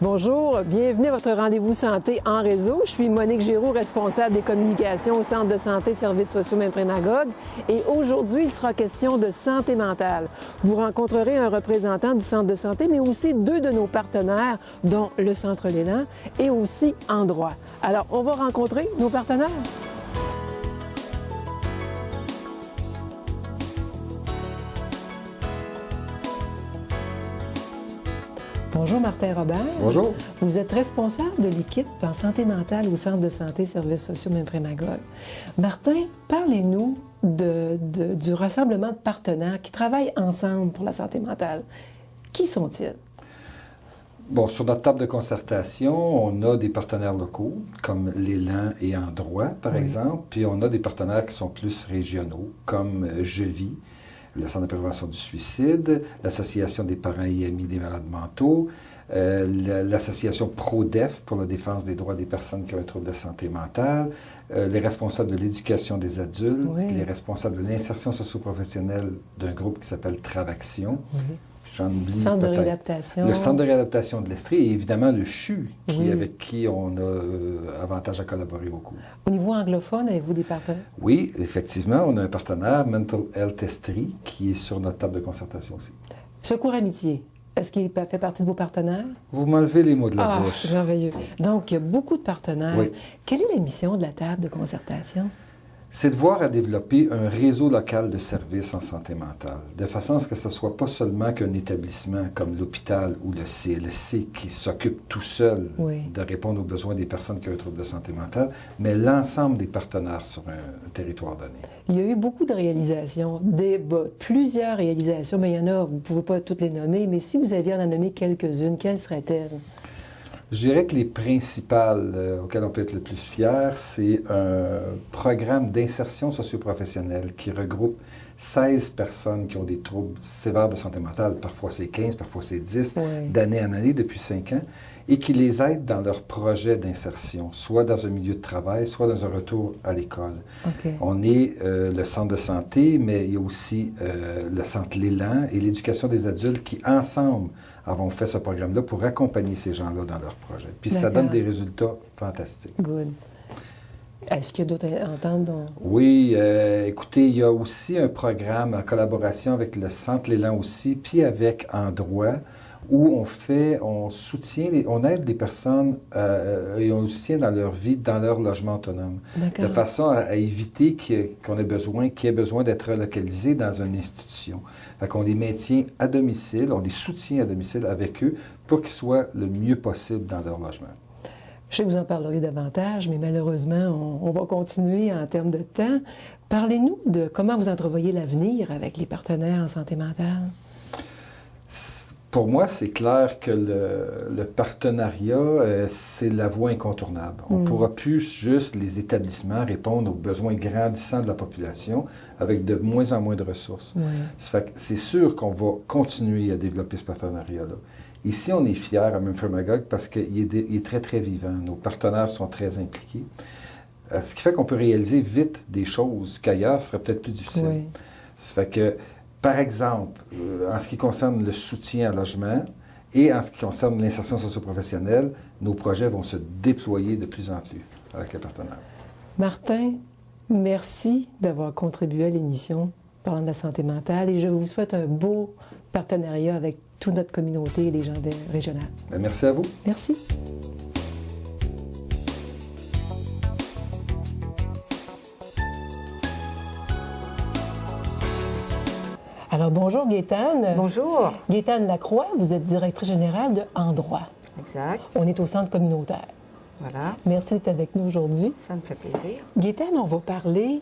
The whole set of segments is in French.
Bonjour, bienvenue à votre rendez-vous santé en réseau. Je suis Monique Giroux, responsable des communications au Centre de santé Services sociaux Memphremagog. Et aujourd'hui, il sera question de santé mentale. Vous rencontrerez un représentant du Centre de santé, mais aussi deux de nos partenaires, dont le Centre L'Élan et aussi Endroit. Alors, on va rencontrer nos partenaires. Bonjour Martin Robert. Bonjour. Vous êtes responsable de l'équipe en santé mentale au Centre de santé Services sociaux Memphremagog. Martin, parlez-nous du rassemblement de partenaires qui travaillent ensemble pour la santé mentale. Qui sont-ils? Bon, sur notre table de concertation, on a des partenaires locaux, comme l'Élan et Endroit, par exemple, puis on a des partenaires qui sont plus régionaux, comme Je vis, le Centre de prévention du suicide, l'Association des parents et amis des malades mentaux, l'Association ProDef pour la défense des droits des personnes qui ont un trouble de santé mentale, les responsables de l'éducation des adultes, les responsables de l'insertion socio-professionnelle d'un groupe qui s'appelle Travaction. J'en oublie Centre de peut-être. réadaptation. Le Centre de réadaptation de l'Estrie et évidemment le CHU, avec qui on a avantage à collaborer beaucoup. Au niveau anglophone, avez-vous des partenaires? Oui, effectivement, on a un partenaire, Mental Health Estrie, qui est sur notre table de concertation aussi. Secours Amitié, est-ce qu'il fait partie de vos partenaires? Vous m'enlevez les mots de la bouche. C'est merveilleux. Donc, il y a beaucoup de partenaires. Oui. Quelle est la mission de la table de concertation? C'est de voir à développer un réseau local de services en santé mentale, de façon à ce que ce ne soit pas seulement qu'un établissement comme l'hôpital ou le CLSC qui s'occupe tout seul de répondre aux besoins des personnes qui ont un trouble de santé mentale, mais l'ensemble des partenaires sur un territoire donné. Il y a eu beaucoup de réalisations, plusieurs réalisations, mais il y en a, vous ne pouvez pas toutes les nommer, mais si vous aviez à en nommer quelques-unes, quelles seraient-elles? Je dirais que les principales auxquelles on peut être le plus fier, c'est un programme d'insertion socio-professionnelle qui regroupe 16 personnes qui ont des troubles sévères de santé mentale. Parfois c'est 15, parfois c'est 10, d'année en année depuis 5 ans, et qui les aide dans leur projet d'insertion, soit dans un milieu de travail, soit dans un retour à l'école. On est le centre de santé, mais il y a aussi le centre L'Élan et l'éducation des adultes qui, ensemble, avons fait ce programme-là pour accompagner ces gens-là dans leur projet. Puis ça donne des résultats fantastiques. Good. Est-ce qu'il y a d'autres ententes? Oui, écoutez, il y a aussi un programme en collaboration avec le Centre L'Élan aussi, puis avec Endroit, où on soutient, on aide les personnes et on les soutient dans leur vie, dans leur logement autonome. De façon à éviter qu'il y ait besoin d'être relocalisés dans une institution. Fait qu'on les maintient à domicile, on les soutient à domicile avec eux pour qu'ils soient le mieux possible dans leur logement. Je sais que vous en parlerez davantage, mais malheureusement, on va continuer en termes de temps. Parlez-nous de comment vous entrevoyez l'avenir avec les partenaires en santé mentale. Pour moi, c'est clair que le partenariat, c'est la voie incontournable. On ne pourra plus juste, les établissements, répondre aux besoins grandissants de la population avec de moins en moins de ressources. C'est sûr qu'on va continuer à développer ce partenariat-là. Ici, on est fiers à Memphremagog parce qu'il est très, très vivant. Nos partenaires sont très impliqués. Ce qui fait qu'on peut réaliser vite des choses qu'ailleurs seraient peut-être plus difficiles. Ça fait que, par exemple, en ce qui concerne le soutien à logement et en ce qui concerne l'insertion socio-professionnelle, nos projets vont se déployer de plus en plus avec les partenaires. Martin, merci d'avoir contribué à l'émission parlant de la santé mentale et je vous souhaite un beau partenariat avec toute notre communauté et les gens régionales. Merci à vous. Merci. Alors, bonjour Gaétane. Bonjour. Gaétane Lacroix, vous êtes directrice générale de Endroit. Exact. On est au centre communautaire. Voilà. Merci d'être avec nous aujourd'hui. Ça me fait plaisir. Gaétane, on va parler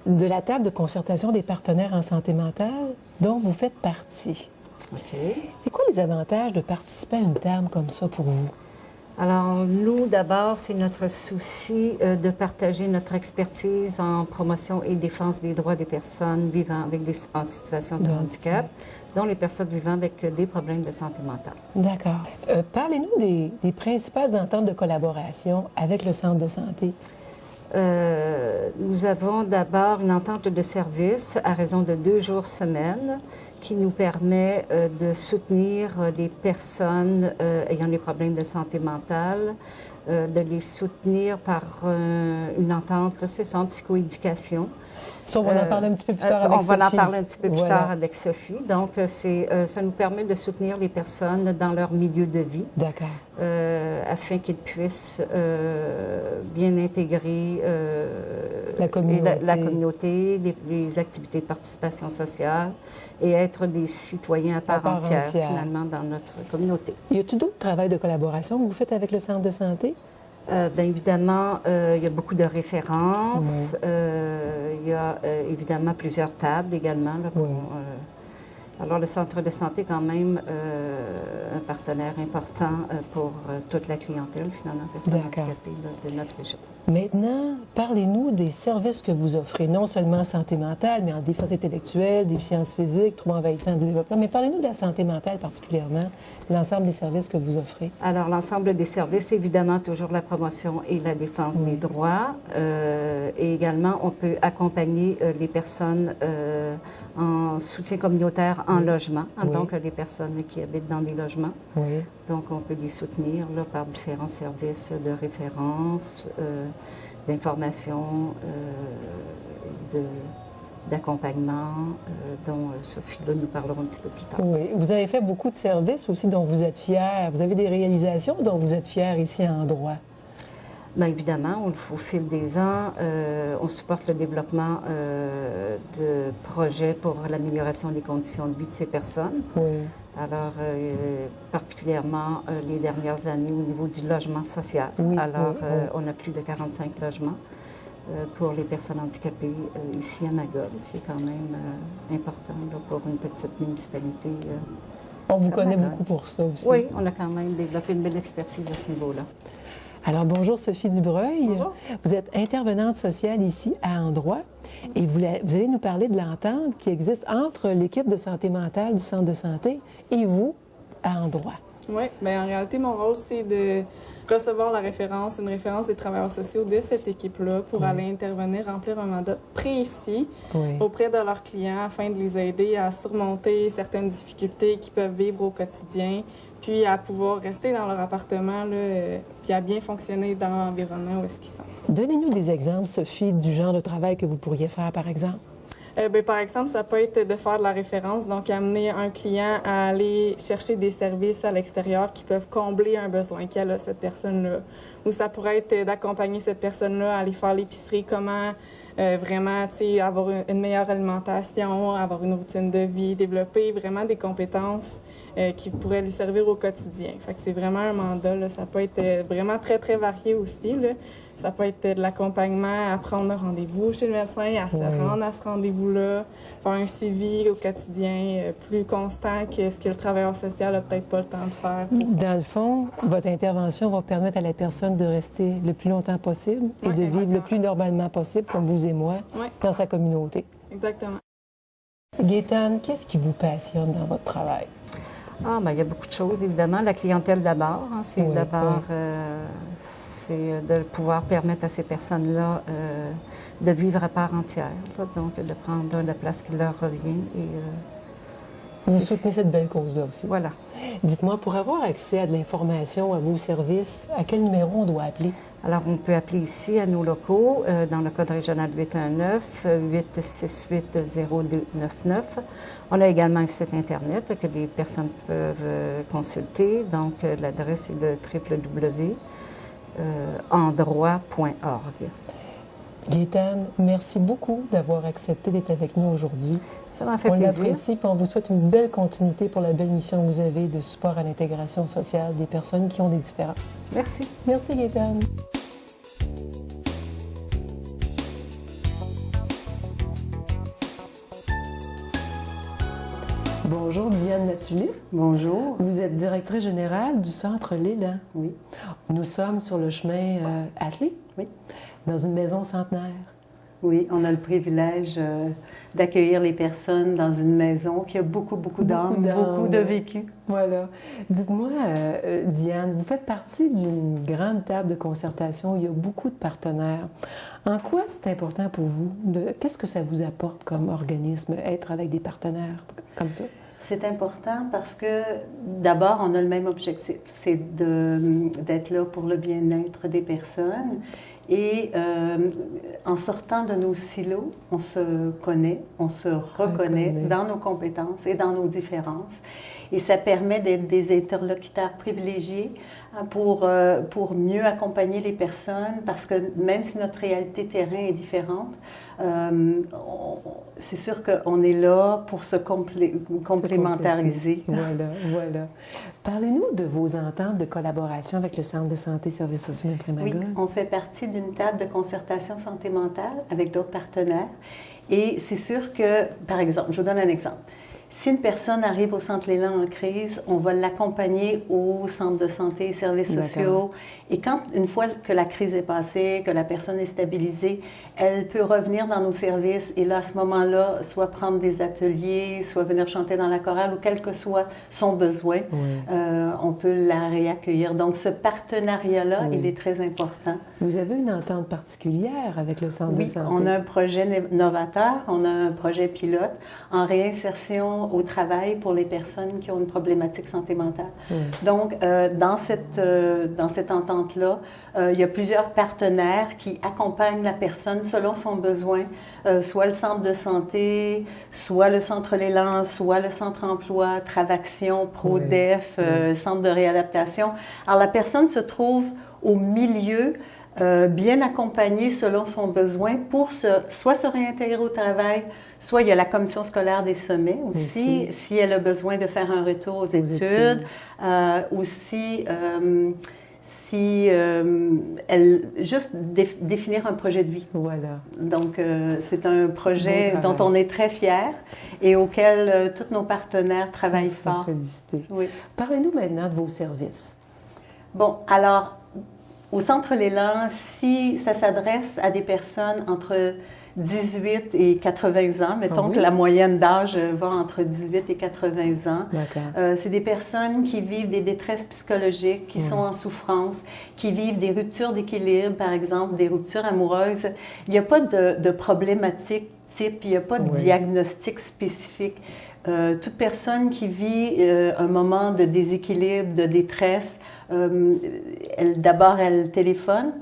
de la table de concertation des partenaires en santé mentale dont vous faites partie. OK. C'est quoi les avantages de participer à une table comme ça pour vous? Alors, nous, d'abord, c'est notre souci de partager notre expertise en promotion et défense des droits des personnes vivant en situation de handicap, dont les personnes vivant avec des problèmes de santé mentale. D'accord. Parlez-nous des principales ententes de collaboration avec le centre de santé. Nous avons d'abord une entente de service à raison de 2 jours semaine qui nous permet de soutenir les personnes ayant des problèmes de santé mentale, de les soutenir par une entente, c'est ça, en psychoéducation. Ça, on va en parler un petit peu plus tard avec Sophie. On va en parler un petit peu plus tard avec Sophie. Donc, ça nous permet de soutenir les personnes dans leur milieu de vie. D'accord. Afin qu'ils puissent bien intégrer la communauté, les activités de participation sociale et être des citoyens à part entière, finalement, dans notre communauté. Y a-t-il d'autres travails de collaboration que vous faites avec le Centre de santé? Bien évidemment, il y a beaucoup de références. Il y a évidemment plusieurs tables également. Là, alors, le Centre de santé est quand même un partenaire important pour toute la clientèle, finalement, personnes handicapées de notre région. Maintenant, parlez-nous des services que vous offrez, non seulement santé mentale, mais en déficience intellectuelle, déficience physique, troubles envahissants du développement. Mais parlez-nous de la santé mentale particulièrement, l'ensemble des services que vous offrez. Alors, l'ensemble des services, évidemment, toujours la promotion et la défense des droits. Et également, on peut accompagner les personnes en soutien communautaire en logement, donc les personnes qui habitent dans des logements. Donc, on peut les soutenir là, par différents services de référence, d'information, d'accompagnement, dont Sophie là, nous parlera un petit peu plus tard. Oui, vous avez fait beaucoup de services aussi dont vous êtes fiers. Vous avez des réalisations dont vous êtes fiers ici à Endroit. Bien évidemment, au fil des ans, on supporte le développement de projets pour l'amélioration des conditions de vie de ces personnes. Alors, particulièrement les dernières années au niveau du logement social. Alors, on a plus de 45 logements pour les personnes handicapées ici à Magog, ce qui est quand même important là, pour une petite municipalité. On vous connaît beaucoup pour ça aussi. Oui, on a quand même développé une belle expertise à ce niveau-là. Alors, bonjour Sophie Dubreuil. Bonjour. Vous êtes intervenante sociale ici à Endroit et vous allez nous parler de l'entente qui existe entre l'équipe de santé mentale du Centre de santé et vous à Endroit. Oui, bien en réalité, mon rôle, c'est de recevoir une référence des travailleurs sociaux de cette équipe-là pour aller intervenir, remplir un mandat précis auprès de leurs clients afin de les aider à surmonter certaines difficultés qu'ils peuvent vivre au quotidien, puis à pouvoir rester dans leur appartement, là, puis à bien fonctionner dans l'environnement où est-ce qu'ils sont. Donnez-nous des exemples, Sophie, du genre de travail que vous pourriez faire, par exemple. Bien, par exemple, ça peut être de faire de la référence, donc amener un client à aller chercher des services à l'extérieur qui peuvent combler un besoin qu'elle a, cette personne-là. Ou ça pourrait être d'accompagner cette personne-là à aller faire l'épicerie, comment vraiment, tu sais, avoir une meilleure alimentation, avoir une routine de vie, développer vraiment des compétences qui pourraient lui servir au quotidien. Fait que c'est vraiment un mandat, là. Ça peut être vraiment très, très varié aussi, là. Ça peut être de l'accompagnement, à prendre un rendez-vous chez le médecin, à se rendre à ce rendez-vous-là, faire un suivi au quotidien plus constant que ce que le travailleur social n'a peut-être pas le temps de faire. Dans le fond, votre intervention va permettre à la personne de rester le plus longtemps possible et de vivre le plus normalement possible, comme vous et moi, dans sa communauté. Exactement. Gaétane, qu'est-ce qui vous passionne dans votre travail? Ah, bien, il y a beaucoup de choses, évidemment. La clientèle d'abord, hein, c'est d'abord... c'est de pouvoir permettre à ces personnes-là de vivre à part entière, là, donc de prendre la place qui leur revient. Vous soutenez cette belle cause-là aussi. Voilà. Dites-moi, pour avoir accès à de l'information, à vos services, à quel numéro on doit appeler? Alors, on peut appeler ici à nos locaux, dans le code régional 819-868-0299. On a également un site Internet que les personnes peuvent consulter. Donc, l'adresse est le www.endroit.org. Gaétane, merci beaucoup d'avoir accepté d'être avec nous aujourd'hui. Ça m'a fait plaisir. On l'apprécie et on vous souhaite une belle continuité pour la belle mission que vous avez de support à l'intégration sociale des personnes qui ont des différences. Merci. Merci, Gaétane. Bonjour, Diane Latulippe. Bonjour. Vous êtes directrice générale du Centre L'Élan. Oui. Nous sommes sur le chemin Attelé, oui, dans une maison centenaire. Oui, on a le privilège d'accueillir les personnes dans une maison qui a beaucoup d'âme, beaucoup de vécu. Voilà. Dites-moi, Diane, vous faites partie d'une grande table de concertation où il y a beaucoup de partenaires. En quoi c'est important pour vous? Qu'est-ce que ça vous apporte comme organisme, être avec des partenaires comme ça? C'est important parce que, d'abord, on a le même objectif, c'est d'être là pour le bien-être des personnes. Et en sortant de nos silos, on se connaît, on se reconnaît dans nos compétences et dans nos différences. Et ça permet d'être des interlocuteurs privilégiés pour mieux accompagner les personnes, parce que même si notre réalité terrain est différente, c'est sûr qu'on est là pour se complémentariser. Voilà. Parlez-nous de vos ententes de collaboration avec le Centre de santé et services sociaux Memphremagog. Oui, on fait partie d'une table de concertation santé mentale avec d'autres partenaires. Et c'est sûr que, par exemple, je vous donne un exemple. Si une personne arrive au Centre L'élan en crise, on va l'accompagner au centre de santé et services sociaux. Et une fois que la crise est passée, que la personne est stabilisée, elle peut revenir dans nos services et là, à ce moment-là, soit prendre des ateliers, soit venir chanter dans la chorale ou quel que soit son besoin, on peut la réaccueillir. Donc, ce partenariat-là, il est très important. Vous avez une entente particulière avec le Centre de santé? Oui, on a un projet novateur, on a un projet pilote en réinsertion au travail pour les personnes qui ont une problématique santé mentale. Donc, dans cette entente-là, il y a plusieurs partenaires qui accompagnent la personne selon son besoin, soit le centre de santé, soit le centre L'élan, soit le centre emploi, Travaction, Prodef, centre de réadaptation. Alors, la personne se trouve au milieu, bien accompagnée selon son besoin pour soit se réintégrer au travail, soit il y a la commission scolaire des sommets aussi. Si elle a besoin de faire un retour aux études. Aussi, si juste définir un projet de vie. Voilà. Donc, c'est un projet dont on est très fiers et auquel tous nos partenaires travaillent fort. Oui. Parlez-nous maintenant de vos services. Bon, alors, au Centre L'élan, si ça s'adresse à des personnes entre 18 et 80 ans, mettons que la moyenne d'âge va entre 18 et 80 ans. C'est des personnes qui vivent des détresses psychologiques, qui sont en souffrance, qui vivent des ruptures d'équilibre, par exemple, des ruptures amoureuses. Il n'y a pas de problématique type, il n'y a pas de diagnostic spécifique. Toute personne qui vit un moment de déséquilibre, de détresse, d'abord, elle téléphone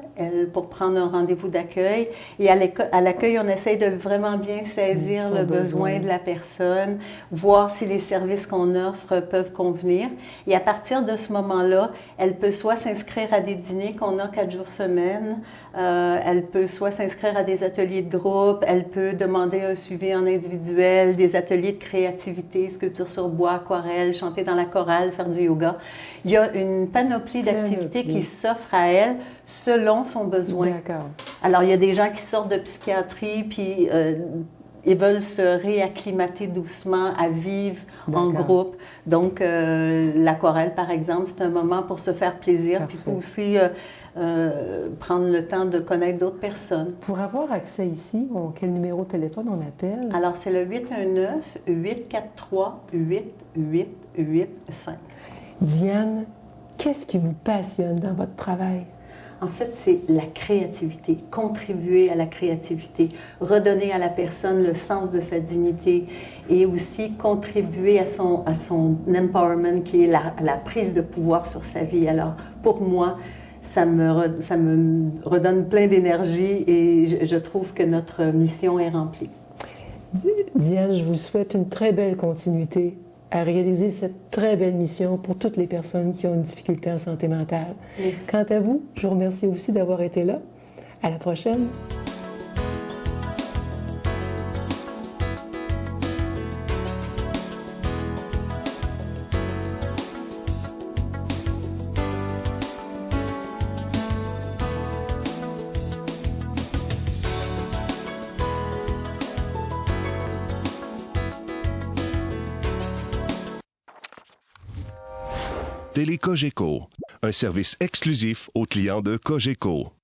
pour prendre un rendez-vous d'accueil. Et à l'accueil, on essaye de vraiment bien saisir le besoin de la personne, voir si les services qu'on offre peuvent convenir. Et à partir de ce moment-là, elle peut soit s'inscrire à des dîners qu'on a 4 jours semaine, elle peut soit s'inscrire à des ateliers de groupe, elle peut demander un suivi en individuel, des ateliers de créativité, sculpture sur bois, aquarelle, chanter dans la chorale, faire du yoga. Il y a une panoplie d'activités qui s'offrent à elle selon son besoin. D'accord. Alors, il y a des gens qui sortent de psychiatrie, puis ils veulent se réacclimater doucement à vivre en groupe. Donc, l'aquarelle, par exemple, c'est un moment pour se faire plaisir, puis aussi prendre le temps de connaître d'autres personnes. Pour avoir accès ici, quel numéro de téléphone on appelle? Alors, c'est le 819-843-8885. Diane, qu'est-ce qui vous passionne dans votre travail? En fait, c'est la créativité, contribuer à la créativité, redonner à la personne le sens de sa dignité et aussi contribuer à son empowerment, qui est la prise de pouvoir sur sa vie. Alors, pour moi, ça me redonne plein d'énergie et je trouve que notre mission est remplie. Diane, je vous souhaite une très belle continuité à réaliser cette très belle mission pour toutes les personnes qui ont une difficulté en santé mentale. Merci. Quant à vous, je vous remercie aussi d'avoir été là. À la prochaine. Télé Cogeco, un service exclusif aux clients de Cogeco.